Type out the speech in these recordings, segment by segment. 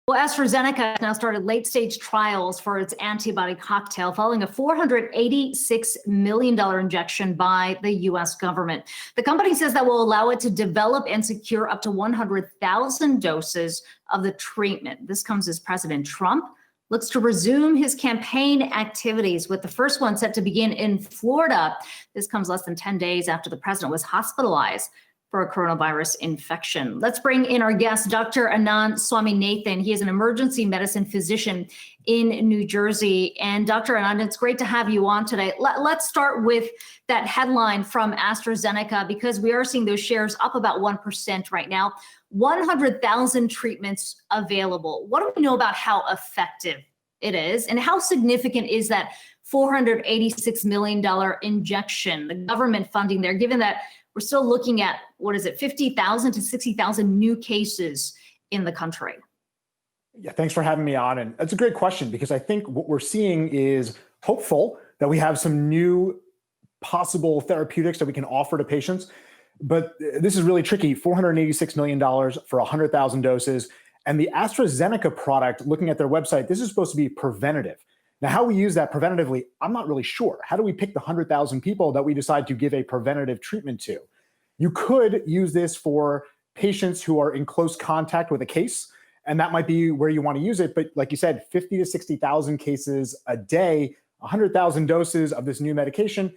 Well, AstraZeneca has now started late-stage trials for its antibody cocktail following a $486 million injection by the U.S. government. The company says that will allow it to develop and secure up to 100,000 doses of the treatment. This comes as President Trump looks to resume his campaign activities, with the first one set to begin in Florida. This comes less than 10 days after the president was hospitalized for a coronavirus infection. Let's bring in our guest, Dr. Anand Swaminathan. He is an emergency medicine physician in New Jersey. And Dr. Anand, it's great to have you on today. Let's start with that headline from AstraZeneca, because we are seeing those shares up about 1% right now. 100,000 treatments available. What do we know about how effective it is, and how significant is that $486 million injection, the government funding there, given that we're still looking at, 50,000 to 60,000 new cases in the country? Yeah, thanks for having me on. And that's a great question, because I think what we're seeing is hopeful that we have some new possible therapeutics that we can offer to patients. But this is really tricky. $486 million for 100,000 doses. And the AstraZeneca product, looking at their website, this is supposed to be preventative. Now, how we use that preventatively, I'm not really sure. How do we pick the 100,000 people that we decide to give a preventative treatment to? You could use this for patients who are in close contact with a case, and that might be where you want to use it. But like you said, 50 to 60,000 cases a day, 100,000 doses of this new medication,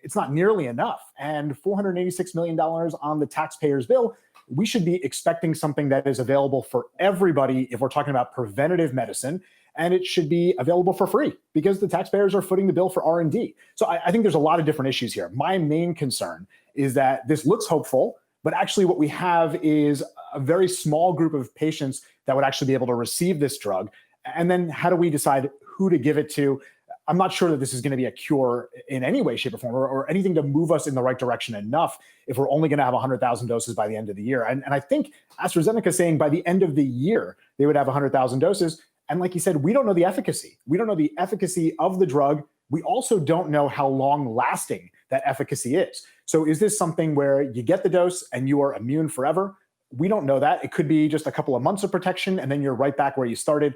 it's not nearly enough. And $486 million on the taxpayer's bill, we should be expecting something that is available for everybody if we're talking about preventative medicine. And it should be available for free, because the taxpayers are footing the bill for R&D. So I think there's a lot of different issues here. My main concern is that this looks hopeful, but actually what we have is a very small group of patients that would actually be able to receive this drug. And then how do we decide who to give it to? I'm not sure that this is going to be a cure in any way, shape, or form, or anything to move us in the right direction enough if we're only going to have 100,000 doses by the end of the year. And I think AstraZeneca is saying by the end of the year, they would have 100,000 doses. And like you said, we don't know the efficacy. We don't know the efficacy of the drug. We also don't know how long lasting that efficacy is. So is this something where you get the dose and you are immune forever? We don't know that. It could be just a couple of months of protection and then you're right back where you started.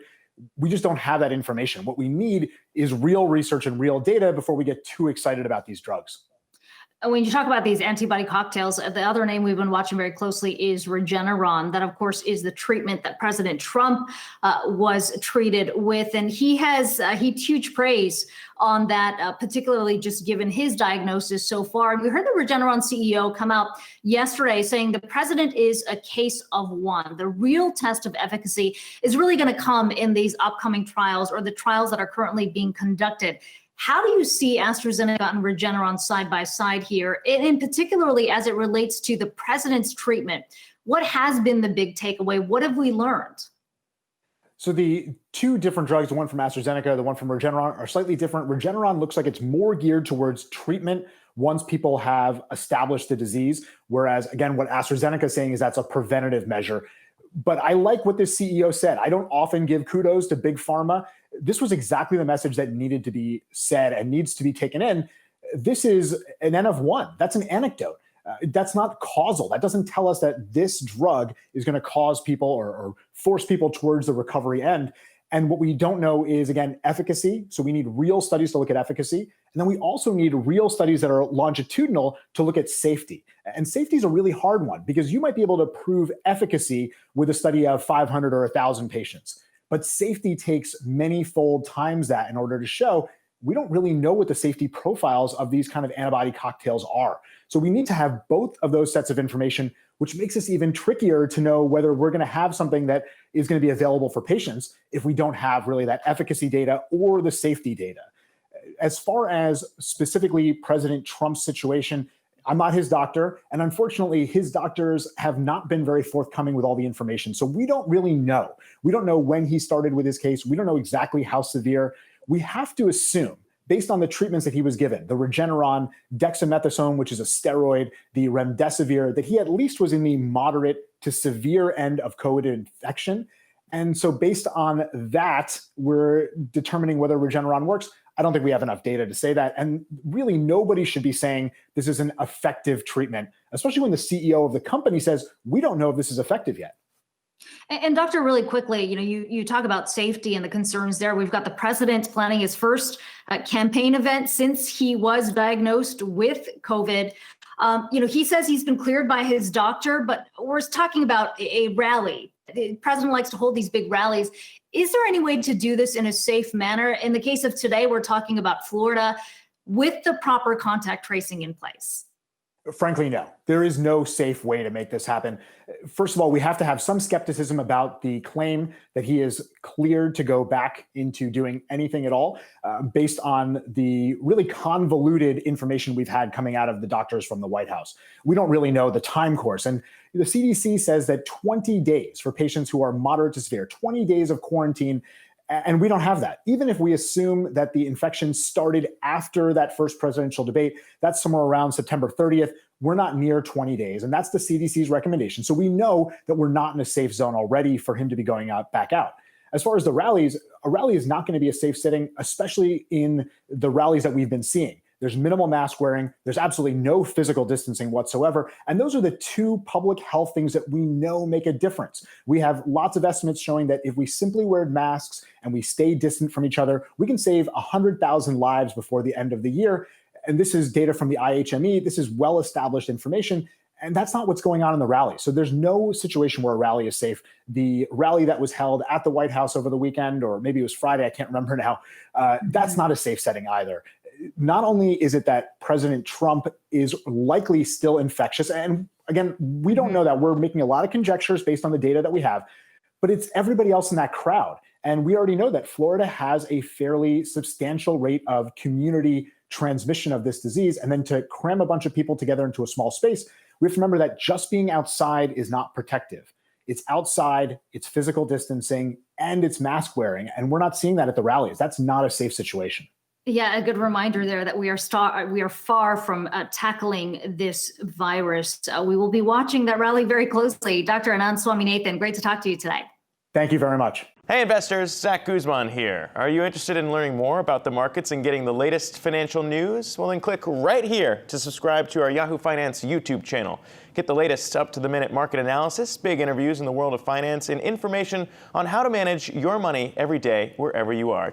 We just don't have that information. What we need is real research and real data before we get too excited about these drugs. When you talk about these antibody cocktails, the other name we've been watching very closely is Regeneron. That, of course, is the treatment that President Trump was treated with. And he has heaped huge praise on that, particularly just given his diagnosis so far. And we heard the Regeneron CEO come out yesterday saying the president is a case of one. The real test of efficacy is really going to come in these upcoming trials, or the trials that are currently being conducted. How do you see AstraZeneca and Regeneron side by side here, and particularly as it relates to the president's treatment? What has been the big takeaway? What have we learned? So the two different drugs, the one from AstraZeneca, the one from Regeneron, are slightly different. Regeneron looks like it's more geared towards treatment once people have established the disease, whereas, again, what AstraZeneca is saying is that's a preventative measure. But I like what this CEO said. I don't often give kudos to big pharma. This was exactly the message that needed to be said and needs to be taken in. This is an N of one. That's an anecdote. That's not causal. That doesn't tell us that this drug is going to cause people or force people towards the recovery end. And what we don't know is, again, efficacy. So we need real studies to look at efficacy. And then we also need real studies that are longitudinal to look at safety. And safety is a really hard one, because you might be able to prove efficacy with a study of 500 or 1,000 patients. But safety takes many-fold times that in order to show. We don't really know what the safety profiles of these kind of antibody cocktails are. So we need to have both of those sets of information, which makes this even trickier to know whether we're going to have something that is going to be available for patients if we don't have really that efficacy data or the safety data. As far as specifically President Trump's situation, I'm not his doctor, and unfortunately, his doctors have not been very forthcoming with all the information. So we don't really know. We don't know when he started with his case. We don't know exactly how severe. We have to assume, based on the treatments that he was given, the Regeneron, dexamethasone, which is a steroid, the remdesivir, that he at least was in the moderate to severe end of COVID infection. And so based on that, we're determining whether Regeneron works. I don't think we have enough data to say that. And really, nobody should be saying this is an effective treatment, especially when the CEO of the company says, we don't know if this is effective yet. And doctor, really quickly, you talk about safety and the concerns there. We've got the president planning his first campaign event since he was diagnosed with COVID. He says he's been cleared by his doctor, but we're talking about a rally. The president likes to hold these big rallies. Is there any way to do this in a safe manner? In the case of today, we're talking about Florida with the proper contact tracing in place. Frankly, no. There is no safe way to make this happen. First of all, we have to have some skepticism about the claim that he is cleared to go back into doing anything at all, based on the really convoluted information we've had coming out of the doctors from the White House. We don't really know the time course. And the CDC says that 20 days for patients who are moderate to severe, 20 days of quarantine. And we don't have that. Even if we assume that the infection started after that first presidential debate, that's somewhere around September 30th. We're not near 20 days. And that's the CDC's recommendation. So we know that we're not in a safe zone already for him to be going back out. As far as the rallies, a rally is not going to be a safe setting, especially in the rallies that we've been seeing. There's minimal mask wearing. There's absolutely no physical distancing whatsoever. And those are the two public health things that we know make a difference. We have lots of estimates showing that if we simply wear masks and we stay distant from each other, we can save 100,000 lives before the end of the year. And this is data from the IHME. This is well-established information. And that's not what's going on in the rally. So there's no situation where a rally is safe. The rally that was held at the White House over the weekend, or maybe it was Friday, I can't remember now, that's not a safe setting either. Not only is it that President Trump is likely still infectious, and again, we don't know that. We're making a lot of conjectures based on the data that we have, but it's everybody else in that crowd. And we already know that Florida has a fairly substantial rate of community transmission of this disease. And then to cram a bunch of people together into a small space, we have to remember that just being outside is not protective. It's outside, it's physical distancing, and it's mask wearing. And we're not seeing that at the rallies. That's not a safe situation. Yeah, a good reminder there that we are far from tackling this virus. We will be watching that rally very closely. Dr. Anand Swaminathan, great to talk to you today. Thank you very much. Hey investors, Zach Guzman here. Are you interested in learning more about the markets and getting the latest financial news? Well, then click right here to subscribe to our Yahoo Finance YouTube channel. Get the latest up-to-the-minute market analysis, big interviews in the world of finance, and information on how to manage your money every day wherever you are.